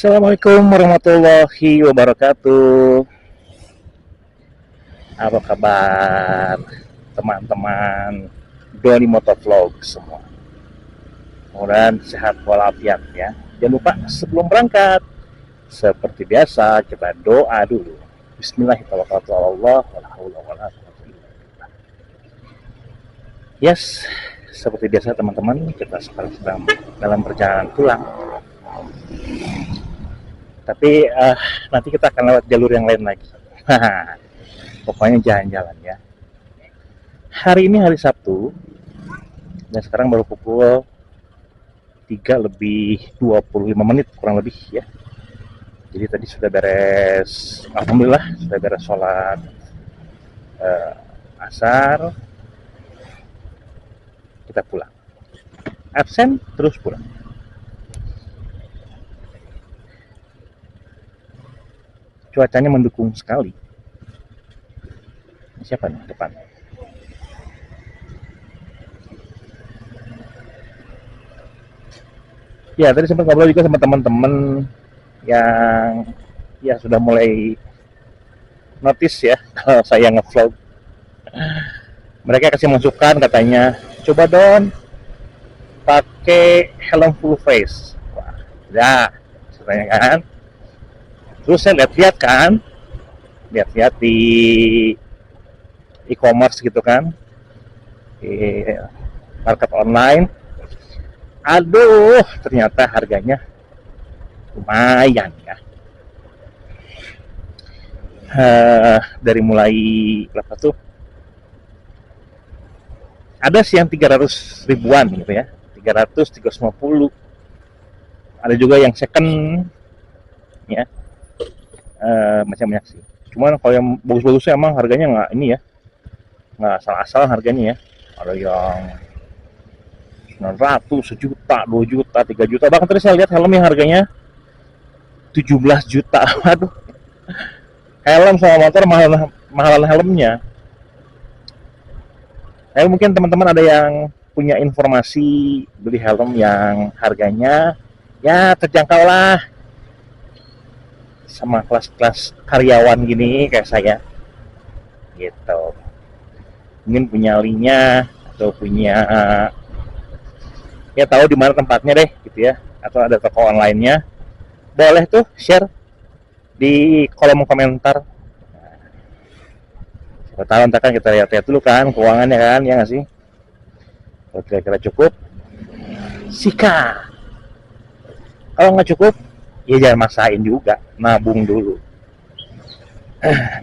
Assalamualaikum warahmatullahi wabarakatuh. Apa kabar teman-teman Doni Motovlog semua? Mudah-mudahan sehat walafiat ya. Jangan lupa sebelum berangkat, seperti biasa kita doa dulu. Bismillahirrahmanirrahim. Yes, seperti biasa teman-teman, kita sekarang sedang dalam perjalanan pulang. Tapi nanti kita akan lewat jalur yang lain lagi. Pokoknya jalan-jalan ya. Hari ini hari Sabtu dan sekarang baru pukul 3 lebih 25 menit kurang lebih ya. Jadi tadi sudah beres, alhamdulillah sudah beres sholat asar. Kita pulang. Absen terus pulang. Cuacanya mendukung sekali. Siapa nih depan? Ya, tadi sempat ngobrol juga sama teman-teman yang ya sudah mulai notice ya kalau saya ngevlog. Mereka kasih masukan katanya, coba dong pakai helm full face. Wah, ya, katanya kan. Terus saya lihat-lihat kan, lihat-lihat di e-commerce gitu kan, di market online. Aduh, ternyata harganya lumayan ya. Dari mulai berapa tuh? Ada sih yang 300 ribuan gitu ya, 300, 350. Ada juga yang second ya, macam-macam sih. Cuman kalau yang bagus-bagusnya emang harganya nggak ini ya, nggak asal-asal harganya ya. Ada yang 900, sejuta, 2 juta, 3 juta. Bahkan tadi saya lihat helm yang harganya 17 juta. Aduh, helm sama motor mahalan helmnya. Mungkin teman-teman ada yang punya informasi beli helm yang harganya ya terjangkau lah, sama kelas-kelas karyawan gini kayak saya gitu. Mungkin punya linknya atau punya ya tahu di mana tempatnya deh gitu ya, atau ada toko online-nya, boleh tuh share di kolom komentar. Siapa tahu ntar kan kita lihat-lihat dulu kan keuangannya kan, ya nggak sih? Kalau kira-kira cukup, sikat. Kalau nggak cukup, ya jangan maksain juga, nabung dulu.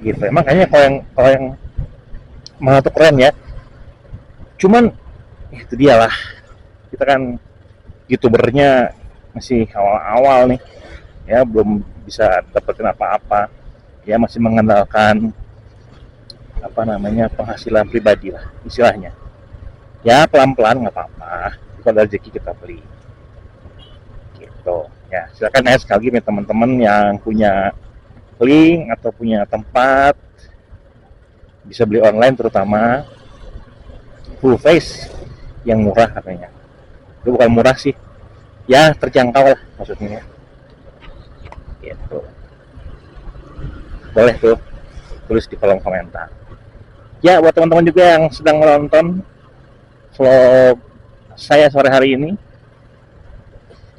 Gitu. Emang kayaknya kalau yang mahal tuh keren ya. Cuman itu dia lah. Kita kan youtubernya masih awal-awal nih, ya belum bisa dapetin apa-apa, ya masih mengandalkan apa namanya penghasilan pribadi lah istilahnya. Ya pelan-pelan nggak apa-apa, kalau ada rezeki kita beli. Gitu. Ya silakan ya sekali lagi teman-teman yang punya link atau punya tempat bisa beli online, terutama full face yang murah katanya. Itu bukan murah sih, ya terjangkau lah maksudnya. Gitu. Boleh tuh tulis di kolom komentar. Ya buat teman-teman juga yang sedang menonton vlog saya sore hari ini,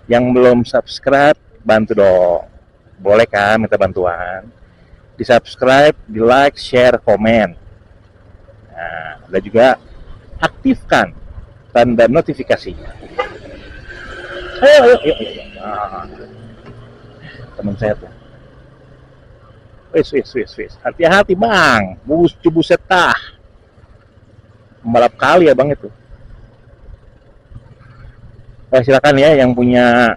yang belum subscribe bantu dong. Boleh kan minta bantuan? Di subscribe, di like, share, komen. Nah, dan juga aktifkan tanda notifikasinya. Ayo. Nah, teman saya tuh. Wis. Hati-hati bang, buset tah. Membalap kali ya bang itu. Silakan ya yang punya,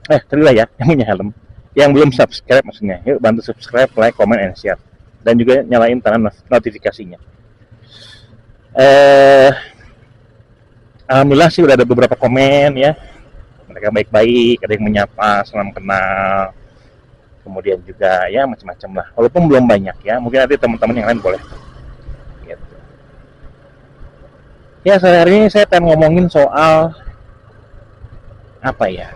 terlilah ya yang punya helm. Yang belum subscribe maksudnya, yuk bantu subscribe, like, comment, and share. Dan juga nyalain tanda notifikasinya. Alhamdulillah sih udah ada beberapa komen ya. Mereka baik-baik, ada yang menyapa, salam kenal. Kemudian juga ya macam-macam lah. Walaupun belum banyak ya, mungkin nanti teman-teman yang lain boleh. Gitu. Ya hari ini saya pengen ngomongin soal apa ya?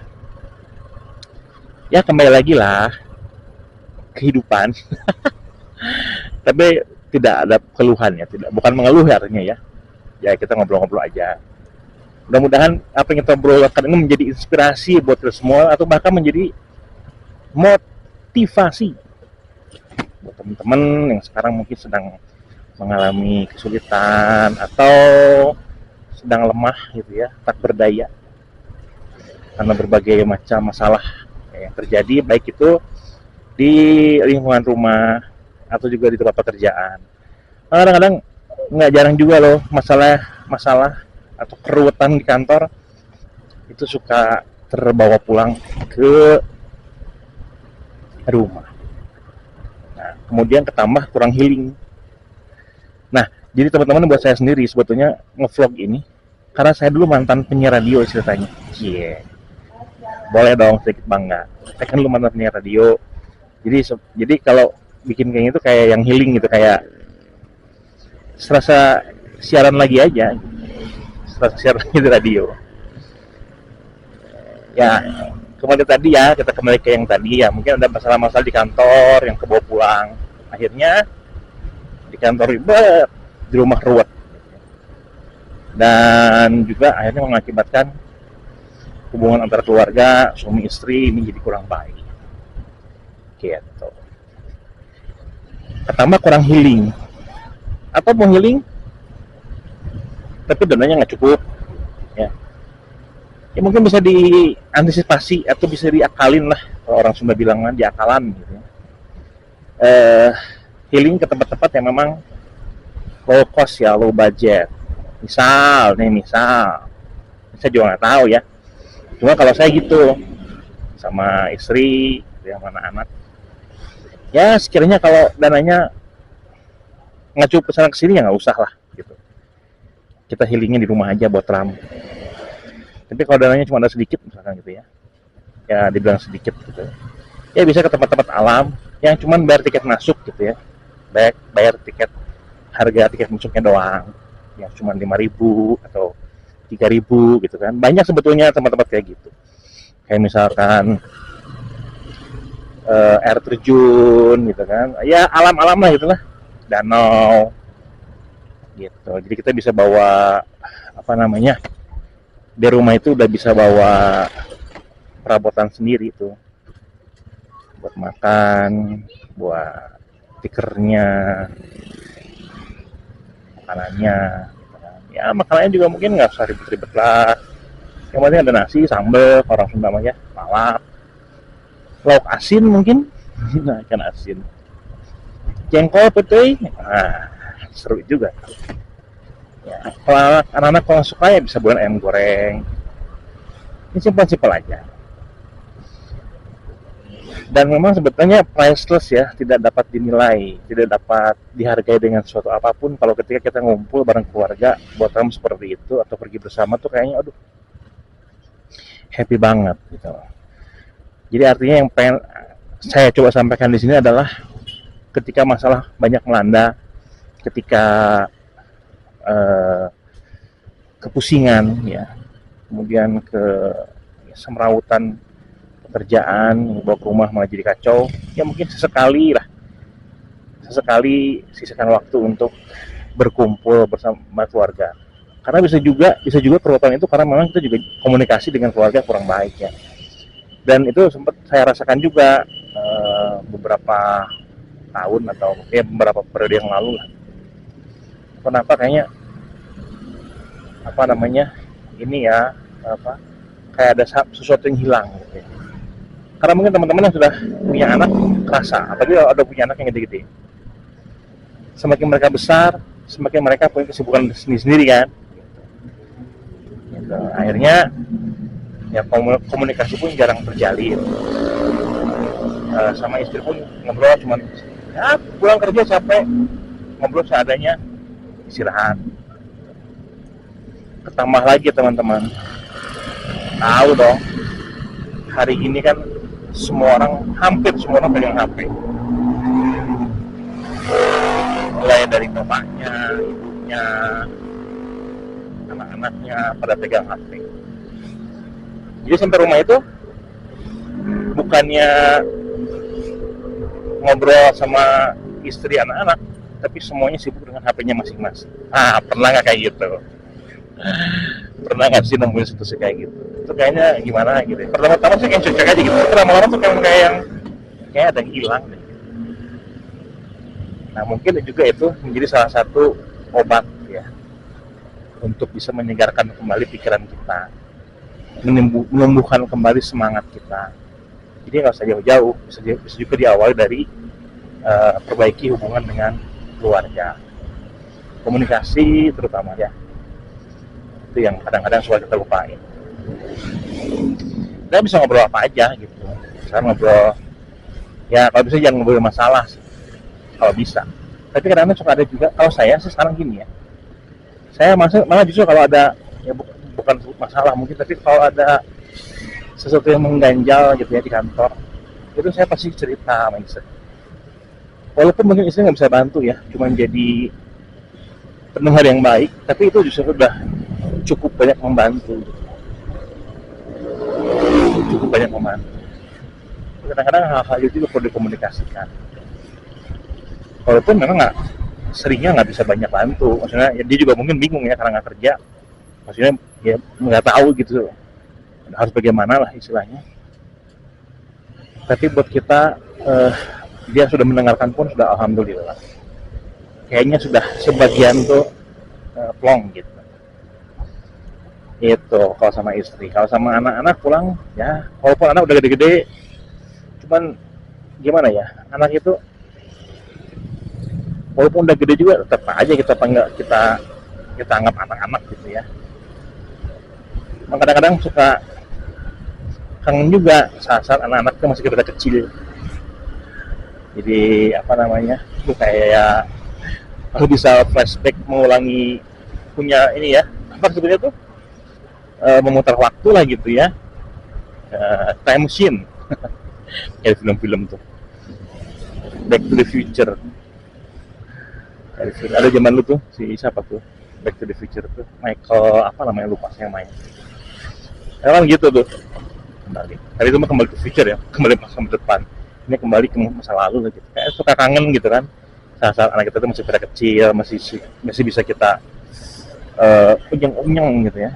Ya kembali lagi lah kehidupan. Tapi tidak ada keluhan ya, tidak, bukan mengeluh ya artinya ya. Ya kita ngobrol-ngobrol aja. Mudah-mudahan apa yang kita obrolkan ini menjadi inspirasi buat kita semua atau bahkan menjadi motivasi buat teman-teman yang sekarang mungkin sedang mengalami kesulitan atau sedang lemah gitu ya, tak berdaya karena berbagai macam masalah yang terjadi, baik itu di lingkungan rumah atau juga di tempat pekerjaan. Kadang-kadang nggak jarang juga loh masalah atau keruwetan di kantor itu suka terbawa pulang ke rumah. Nah, kemudian ketambah kurang healing. Nah, jadi teman-teman buat saya sendiri sebetulnya ngevlog ini karena saya dulu mantan penyiar radio ceritanya. Cie. Boleh dong sedikit bangga. Saya kan dulu mantan penyiar radio. Jadi kalau bikin kayak gitu kayak yang healing gitu, kayak serasa siaran lagi aja. Serasa siaran lagi di radio. Ya, kemudian tadi ya, kita kembali ke yang tadi ya, mungkin ada masalah-masalah di kantor yang kebawa pulang. Akhirnya di kantor ribet, di rumah ruwet. Dan juga akhirnya mengakibatkan hubungan antara keluarga, suami istri ini jadi kurang baik. Gitu. Ketambah kurang healing. Atau mau healing, tapi dananya nggak cukup. Ya. Ya mungkin bisa diantisipasi atau bisa diakalin lah, kalau orang Sunda bilang kan diakalan gitu ya. Healing ke tempat-tempat yang memang low cost ya, low budget. Misal, saya juga nggak tahu ya. Cuma kalau saya gitu sama istri, sama anak-anak, ya sekiranya kalau dananya nggak cukup kesana kesini ya nggak usah lah gitu. Kita healingnya di rumah aja buat ram. Tapi kalau dananya cuma ada sedikit misalkan gitu ya dibilang sedikit gitu. Ya bisa ke tempat-tempat alam yang cuma bayar tiket masuk gitu ya. Bayar tiket, harga tiket masuknya doang yang cuma 5.000 atau 3.000 gitu kan. Banyak sebetulnya tempat-tempat kayak gitu. Kayak misalkan air terjun gitu kan. Ya alam-alam lah gitu lah. Danau gitu. Jadi kita bisa bawa apa namanya? Di rumah itu udah bisa bawa perabotan sendiri tuh. Buat makan, buat tikernya, makanannya. Ya makanannya juga mungkin nggak usah ribet-ribet lah. Yang penting ada nasi, sambal, orang Sunda mah ya, lalap, lauk asin mungkin, nah ikan asin, jengkol, pete, nah seru juga. Ya, kalau anak-anak kalau suka ya bisa buat ayam goreng. Ini simpel-simpel aja. Dan memang sebetulnya priceless ya, tidak dapat dinilai, tidak dapat dihargai dengan suatu apapun. Kalau ketika kita ngumpul bareng keluarga, buat kamu seperti itu atau pergi bersama tuh kayaknya, aduh, happy banget gitu. Jadi artinya yang pengen saya coba sampaikan di sini adalah ketika masalah banyak melanda, ketika kepusingan ya, kemudian kesemrawutan pekerjaan, bawa ke rumah malah jadi kacau, ya mungkin sesekali sisakan waktu untuk berkumpul bersama keluarga. Karena bisa juga keruwetan itu karena memang kita juga komunikasi dengan keluarga kurang baik ya. Dan itu sempat saya rasakan juga beberapa tahun atau ya beberapa periode yang lalu lah. Kenapa kayaknya apa namanya ini ya kayak ada sesuatu yang hilang gitu ya. Karena mungkin teman-teman yang sudah punya anak kerasa, apalagi kalau ada punya anak yang gede-gede. Semakin mereka besar, semakin mereka punya kesibukan sendiri-sendiri kan. Gitu. Akhirnya ya komunikasi pun jarang terjalin. Sama istri pun ngobrol cuman ya pulang kerja capek, ngobrol seadanya, istirahat. Ketambah lagi teman-teman, tahu dong hari ini kan hampir semua orang pegang HP, mulai dari bapaknya, ibunya, anak-anaknya pada pegang HP. Jadi sampai rumah itu bukannya ngobrol sama istri anak-anak, tapi semuanya sibuk dengan HP-nya masing-masing. Pernah nggak kayak gitu? Pernah nggak sih nemuin situasi kayak gitu? Itu kayaknya gimana gitu ya. Pertama-tama sih kayak cuek aja gitu, tapi lama-lama tuh kayak yang kayak ada yang hilang deh. Nah mungkin juga itu menjadi salah satu obat ya untuk bisa menyegarkan kembali pikiran kita, menumbuhkan kembali semangat kita. Jadi nggak usah jauh-jauh, bisa juga diawali dari perbaiki hubungan dengan keluarga, komunikasi terutama ya, itu yang kadang-kadang suka kita lupain. Kita bisa ngobrol apa aja gitu, misalnya ngobrol ya, kalau bisa jangan ngobrol masalah sih, kalau bisa. Tapi kadang-kadang suka ada juga, kalau saya sih sekarang gini ya, saya malah justru kalau ada ya bukan masalah mungkin, tapi kalau ada sesuatu yang mengganjal gitu ya di kantor, itu saya pasti cerita sama istri. Walaupun mungkin istri nggak bisa bantu ya, cuma jadi pendengar yang baik, tapi itu justru udah cukup banyak membantu. Cukup banyak membantu. Kadang-kadang hal-hal itu juga perlu dikomunikasikan. Walaupun memang seringnya nggak bisa banyak bantu, maksudnya ya dia juga mungkin bingung ya karena nggak kerja, maksudnya ya nggak tahu gitu harus bagaimana lah istilahnya. Tapi buat kita dia sudah mendengarkan pun sudah alhamdulillah. Kayaknya sudah sebagian tuh plong gitu. Itu kalau sama istri. Kalau sama anak-anak pulang ya, walaupun anak udah gede-gede, cuman gimana ya, anak itu walaupun udah gede juga tetap aja kita anggap anak-anak gitu ya. Kadang-kadang suka kangen juga saat anak-anak itu masih kita kecil. Jadi apa namanya, itu kayak kalau bisa flashback, mengulangi, punya ini ya, apa sebetulnya tuh memutar waktu lah gitu ya, time machine kayak film-film tuh, Back to the Future. Ada zaman lu tuh siapa tuh Back to the Future tuh, Michael apa namanya, lupa saya main. Emang gitu tuh, kembali. Tadi itu mah kembali ke future ya, kembali masa depan. Ini kembali ke masa lalu gitu. Kayak suka kangen gitu kan. Saat anak kita tuh masih pada kecil, masih bisa kita unyeng-unyeng gitu ya.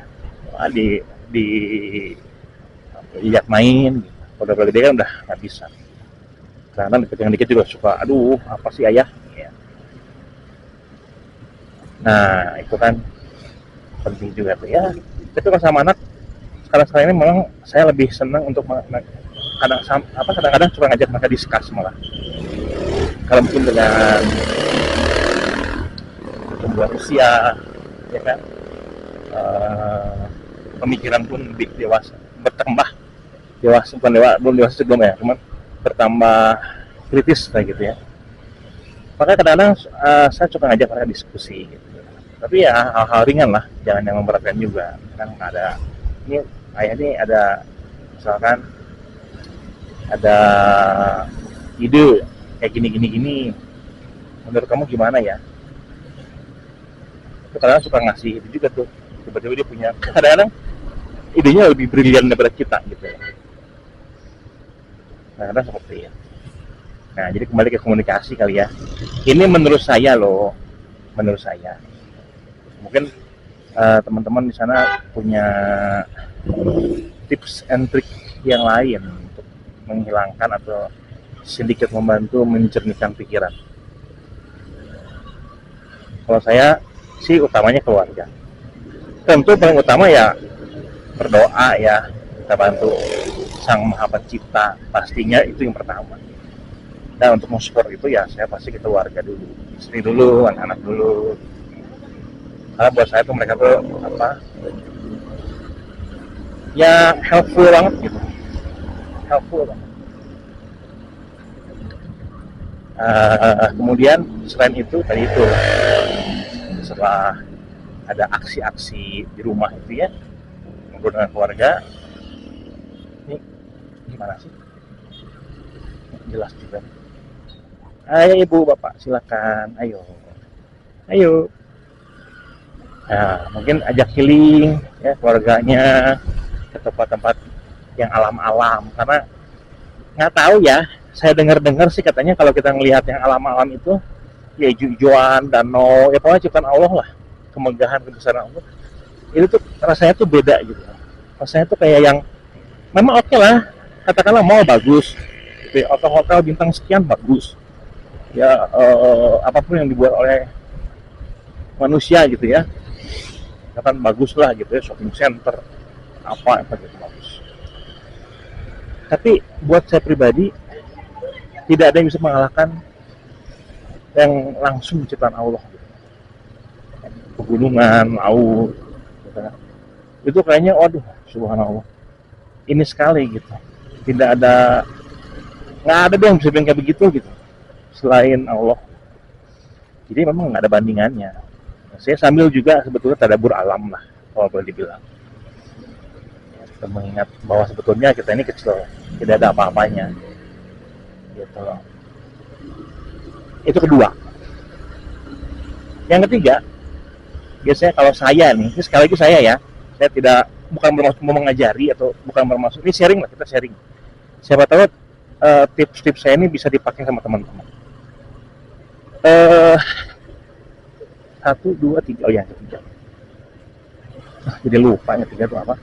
Diajak main gitu. Kalau udah gede kan udah nggak bisa. Karena dikit-dikit juga suka, aduh apa sih ayah? Ya. Nah itu kan penting juga tuh ya. Tapi kalau sama anak sekarang ini memang saya lebih senang untuk kadang-kadang suka ngajak mereka diskus malah. Kalau mungkin dengan pertumbuhan usia, ya kan, pemikiran pun lebih dewasa, bertambah dewasa, belum dewasa sebelum ya, cuman bertambah kritis kayak gitu ya. Makanya kadang-kadang saya suka ngajak mereka diskusi gitu. Tapi ya hal-hal ringan lah, jangan yang memberatkan juga. Kan ada ini ayah ini ada misalkan ada ide kayak gini, menurut kamu gimana ya? Itu kadang suka ngasih itu juga tuh, tiba-tiba dia punya, kadang-kadang idenya lebih brilian daripada kita gitu ya. Kadang-kadang seperti itu. Nah jadi kembali ke komunikasi kali ya, ini menurut saya loh, menurut saya mungkin teman-teman di sana punya tips and trick yang lain untuk menghilangkan atau sedikit membantu mencernihkan pikiran. Kalau saya sih utamanya keluarga. Tentu paling utama ya berdoa ya, kita bantu Sang Maha Pencipta, pastinya itu yang pertama. Dan untuk mensupport itu ya saya pasti ke keluarga dulu, istri dulu, anak-anak dulu. Karena buat saya tuh mereka tuh apa ya, helpful banget gitu, helpful banget. Kemudian selain itu tadi itu, setelah ada aksi-aksi di rumah itu ya, ngobrol dengan keluarga, ini gimana sih, jelas juga. Ayo ibu bapak silakan, ayo. Nah, mungkin ajak healing ya keluarganya ke tempat-tempat yang alam-alam, karena nggak tahu ya, saya dengar-dengar sih katanya kalau kita ngelihat yang alam-alam itu ya hijau-hijauan, danau, ya pokoknya ciptaan Allah lah, kemegahan kebesaran Allah itu tuh rasanya tuh beda gitu, rasanya tuh kayak yang memang oke lah, katakanlah mau bagus gitu ya, hotel-hotel bintang sekian bagus ya, apapun yang dibuat oleh manusia gitu ya, kan bagus lah gitu ya, shopping center apa gitu bagus, tapi buat saya pribadi tidak ada yang bisa mengalahkan yang langsung ciptaan Allah gitu. Pegunungan, laut gitu kan. Itu kayaknya waduh subhanallah ini sekali gitu, tidak ada, nggak ada deh yang bisa bilang kayak begitu gitu selain Allah, jadi memang nggak ada bandingannya. Saya sambil juga sebetulnya tadabur alam lah kalau boleh dibilang, kita mengingat bahwa sebetulnya kita ini kecil, tidak ada apa-apanya gitu loh. Itu kedua. Yang ketiga, biasanya kalau saya nih, ini sekali lagi saya tidak, bukan bermaksud mau mengajari atau bukan bermaksud, ini sharing lah, kita sharing. Siapa tahu tips-tips saya ini bisa dipakai sama teman-teman. Satu, dua, tiga, oh ya tiga. Jadi lupa ya tiga itu apa.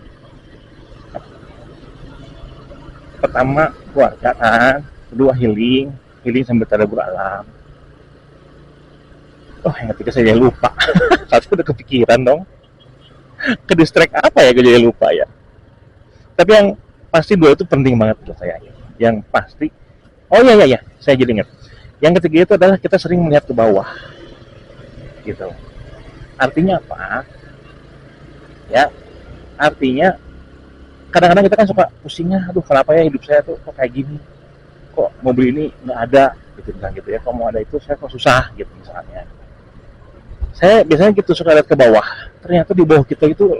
Pertama keluarga kan, kedua healing sambil tadabur alam. Oh yang ketiga saya jadi lupa. Satu udah kepikiran dong. Ke distract apa ya gue jadi lupa ya. Tapi yang pasti dua itu penting banget buat saya. Yang pasti, oh iya, saya jadi ingat. Yang ketiga itu adalah kita sering melihat ke bawah, gitu. Artinya apa? Ya, artinya kadang-kadang kita kan suka pusingnya, aduh kenapa ya hidup saya tuh kok kayak gini, kok mobil ini nggak ada, gitu misalnya gitu ya. Kalau mau ada itu saya kok susah, gitu misalnya. Saya biasanya gitu suka lihat ke bawah. Ternyata di bawah kita itu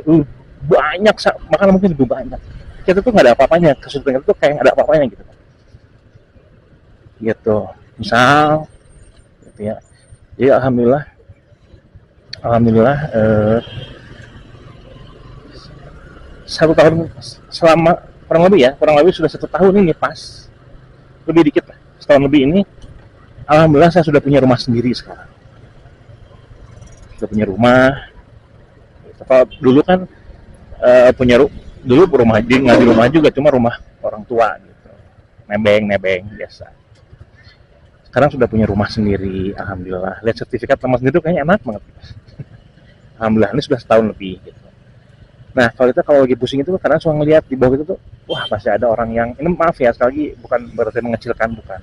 banyak, bahkan mungkin lebih banyak. Kita tuh nggak ada apa-apanya, kesulitan kita tuh kayak nggak ada apa-apanya gitu. Gitu. Misal, gitu ya. Jadi alhamdulillah satu tahun selama kurang lebih sudah 1 tahun ini pas, lebih dikit lah, setahun lebih ini, alhamdulillah saya sudah punya rumah sendiri sekarang. Sudah punya rumah. Kalau dulu kan dulu rumah nggak di rumah juga, cuma rumah orang tua gitu, nebeng biasa. Sekarang sudah punya rumah sendiri, alhamdulillah. Lihat sertifikat rumah sendiri tuh kayaknya enak banget. Alhamdulillah ini sudah setahun lebih gitu. Nah kalau lagi pusing itu karena suka ngelihat di bawah itu tuh, wah pasti ada orang yang, ini maaf ya sekali lagi bukan berarti mengecilkan, bukan,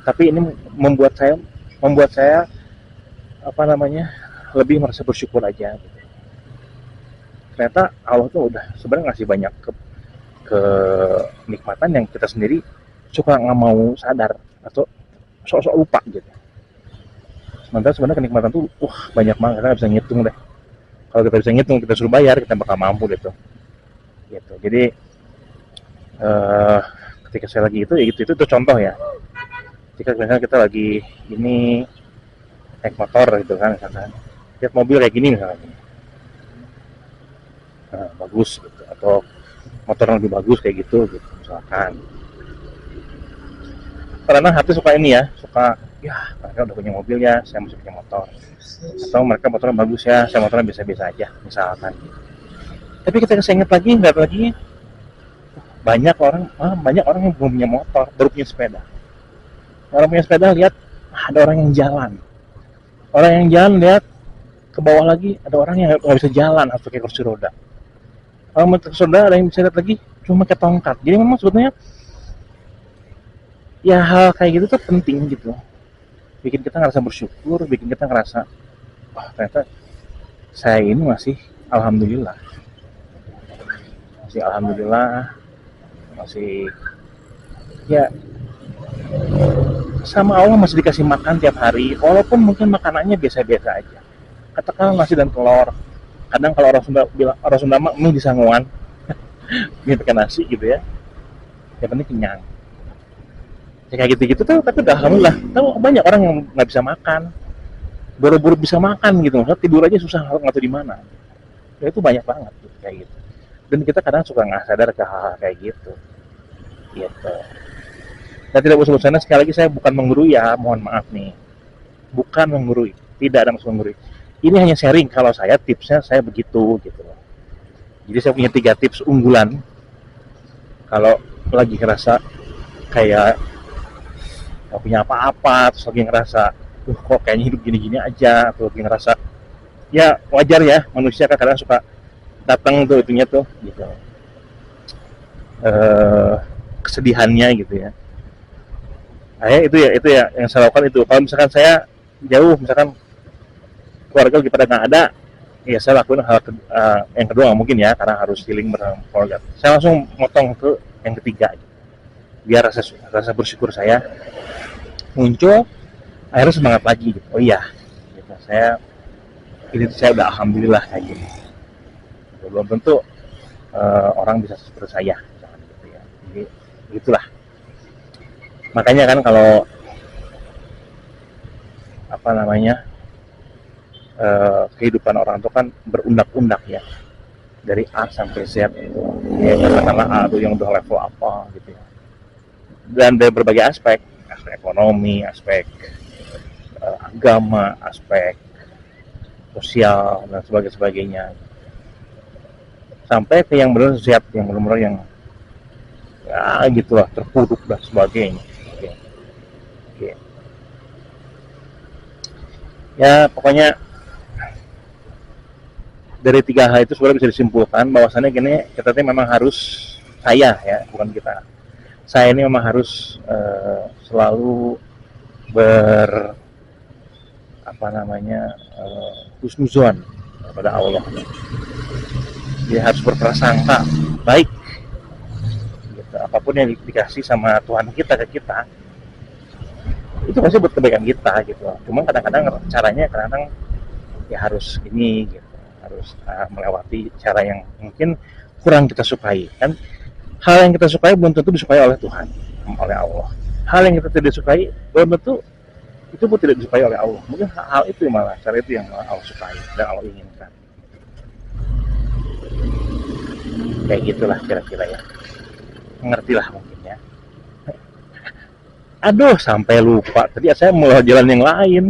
tapi ini membuat saya apa namanya, lebih merasa bersyukur aja gitu. Ternyata Allah tuh udah sebenarnya ngasih banyak kenikmatan yang kita sendiri suka nggak mau sadar atau sok-sok lupa gitu. Sementara sebenarnya kenikmatan tuh banyak banget, kita nggak bisa ngitung deh. Kalau kita bisa ngitung, kita suruh bayar, kita bakal mampu deh tuh. Gitu. Jadi ketika saya lagi itu ya gitu, itu contoh ya. Ketika misalnya kita lagi ini naik motor gitu kan, misalkan lihat mobil kayak gini misalnya, bagus gitu, atau motor yang lebih bagus kayak gitu misalkan. Karena hati suka ini ya, suka ya mereka udah punya mobil ya, saya masih punya motor, atau mereka motornya bagus ya, saya motornya biasa-biasa aja misalkan. Tapi ketika saya ingat lagi, nggak lagi, banyak orang yang belum punya motor, baru punya sepeda. Orang punya sepeda lihat ada orang yang jalan, lihat ke bawah lagi ada orang yang nggak bisa jalan atau pakai kursi roda. Orang pakai kursi roda ada yang bisa lihat lagi cuma pakai tongkat. Jadi memang sebetulnya ya hal kayak gitu tuh penting gitu, bikin kita ngerasa bersyukur, bikin kita ngerasa wah ternyata saya ini masih alhamdulillah, masih ya sama Allah masih dikasih makan tiap hari, walaupun mungkin makanannya biasa-biasa aja. Katakanlah nasi dan telur. Kadang kalau orang Sunda mah mie di sanguan, mie pakai nasi gitu ya. Yang penting kenyang. Ya kayak gitu-gitu tuh, tapi udah alhamdulillah. Tahu banyak orang yang nggak bisa makan, buru-buru bisa makan gitu, tidur aja susah nggak tahu di mana. Ya itu banyak banget gitu, kayak gitu. Dan kita kadang suka nggak sadar ke hal-hal kayak gitu. Gitu. Dan tidak bosan-bosannya, sekali lagi saya bukan menggurui ya, mohon maaf nih, bukan menggurui, tidak ada maksud menggurui. Ini hanya sharing, kalau saya tipsnya saya begitu gitu loh. Jadi saya punya 3 tips unggulan kalau lagi ngerasa kayak nggak punya apa-apa, terus lagi ngerasa kok kayaknya hidup gini-gini aja, atau lagi ngerasa ya wajar ya, manusia kan kadang suka datang tuh itunya tuh gitu, eh, kesedihannya gitu ya. Itu ya yang saya lakukan itu. Kalau misalkan saya jauh, misalkan keluarga lagi pada nggak ada, ya saya lakuin hal yang kedua nggak mungkin ya, karena harus healing bersama keluarga. Saya langsung motong ke yang ketiga, biar rasa bersyukur saya muncul, akhirnya semangat lagi gitu. Oh iya, gitu. Saya udah alhamdulillah kayak gini. Belum tentu orang bisa seperti saya, gitu ya. Jadi begitulah. Makanya kan kalau apa namanya, kehidupan orang itu kan berundak-undak ya, dari A sampai Z itu. Ya katakanlah A itu yang udah level apa gitu ya. Dan dari berbagai aspek ekonomi, aspek agama, aspek sosial dan sebagainya. Sampai ke yang benar Z, yang benar-benar yang ya gitulah, terpuruk dan sebagainya. Oke. Ya pokoknya dari 3 hal itu sebenarnya bisa disimpulkan bahwasannya gini, kita ini memang harus, saya ya, bukan kita, saya ini memang harus selalu husnuzon kepada Allah. Dia harus berprasangka baik gitu. Apapun yang dikasih sama Tuhan kita ke kita, itu pasti buat kebaikan kita gitu. Cuma kadang-kadang caranya ya harus ini gitu, harus melewati cara yang mungkin kurang kita sukai kan. Hal yang kita sukai belum tentu disukai oleh Tuhan, oleh Allah. Hal yang kita tidak sukai belum tentu itu pun tidak disukai oleh Allah. Mungkin hal itu yang malah, cara itu yang Allah sukai dan Allah inginkan. Kayak gitulah kira-kira ya. Mengertilah mungkin ya. Aduh, sampai lupa. Tadi saya mau jalan yang lain,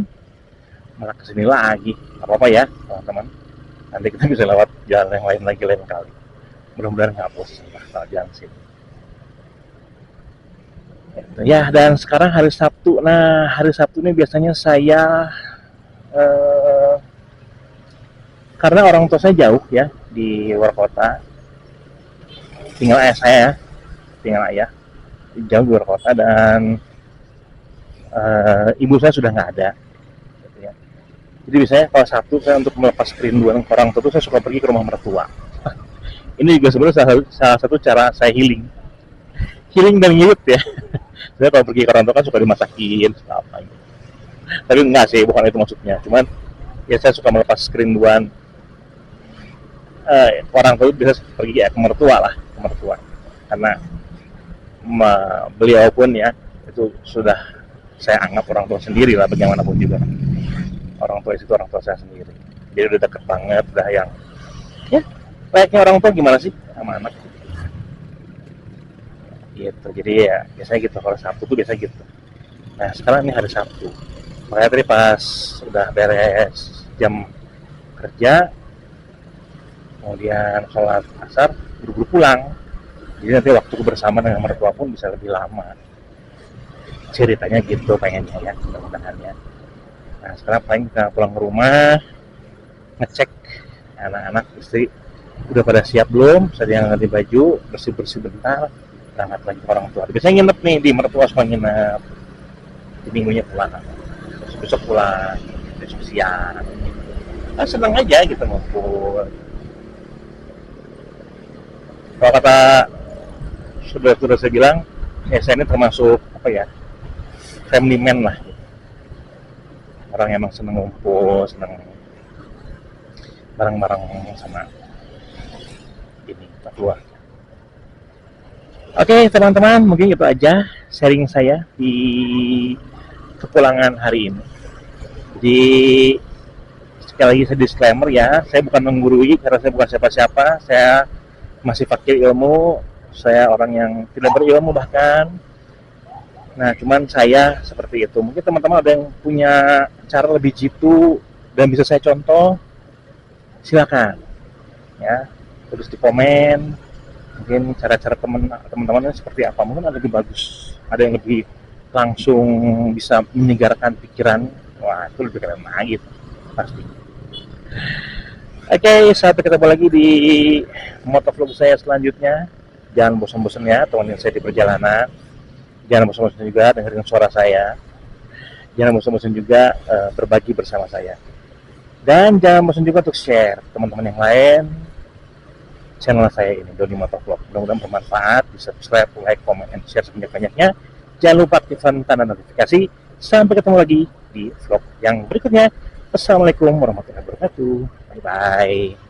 malah kesini lagi. Gak apa-apa ya teman-teman, nanti kita bisa lewat jalan yang lain lagi lain kali. Mudah-mudahan nggak bosan lah kalau jalan sini. Ya, dan sekarang hari Sabtu. Nah, hari Sabtu ini biasanya saya karena orang tua saya jauh ya, di luar kota. Tinggal ayah jauh di luar kota, dan ibu saya sudah nggak ada gitu ya. Jadi biasanya kalau Sabtu saya untuk melepas kerinduan orang tua, saya suka pergi ke rumah mertua. Ini juga sebenarnya salah satu cara saya healing dan ngirit ya. Saya kalau pergi ke orang tua kan suka dimasakin, suka apa gitu. Tapi enggak sih, bukan itu maksudnya. Cuman ya saya suka melepas kerinduan orang tua, bisa pergi ya ke mertua. Karena beliau pun ya itu sudah saya anggap orang tua sendiri lah, bagaimanapun juga. Orang tua itu orang tua saya sendiri. Jadi udah deket banget, udah yang ya layaknya orang tua gimana sih sama anak gitu. Jadi ya biasanya gitu, kalau Sabtu tuh biasa gitu. Nah sekarang ini hari Sabtu, makanya tadi pas udah beres jam kerja, kemudian sholat asar, buru-buru pulang. Jadi nanti waktu bersama dengan mertua pun bisa lebih lama. Ceritanya gitu pengennya ya, mudah-mudahan ya. Nah sekarang paling kita pulang ke rumah, ngecek anak-anak, istri udah pada siap belum, saya ganti baju, bersih-bersih bentar, berangkat lagi ke orang tua. Biasanya nginep nih di mertua, suka nginep di minggunya pulang, besok pulang, besok siang. Nah, senang aja gitu ngumpul. Kalau kata sudah saya bilang, saya ini termasuk apa ya, family man lah. Orang yang emang senang ngumpul, senang bareng-bareng sama ini keluarga. Oke teman-teman, mungkin itu aja sharing saya di kepulangan hari ini. Jadi sekali lagi saya disclaimer ya, saya bukan menggurui karena saya bukan siapa-siapa. Saya masih fakir ilmu, saya orang yang tidak berilmu bahkan. Nah, cuman saya seperti itu. Mungkin teman-teman ada yang punya cara lebih jitu dan bisa saya contoh, silakan ya. Tulis di komen, mungkin cara-cara teman-teman seperti apa. Mungkin ada lebih bagus, ada yang lebih langsung bisa menyegarkan pikiran. Wah, itu lebih keren lagi pasti. Oke, sampai ketemu lagi di motovlog saya selanjutnya. Jangan bosan-bosan ya temenin saya di perjalanan. Jangan bosan-bosan juga dengerin suara saya. Jangan bosan-bosan juga berbagi bersama saya. Dan jangan bosan juga untuk share teman-teman yang lain channel saya ini, Doni Motovlog. Mudah-mudahan bermanfaat. Di subscribe, like, comment, and share sebanyak-banyaknya. Jangan lupa aktifkan tanda notifikasi. Sampai ketemu lagi di vlog yang berikutnya. Assalamualaikum warahmatullahi wabarakatuh. Bye-bye.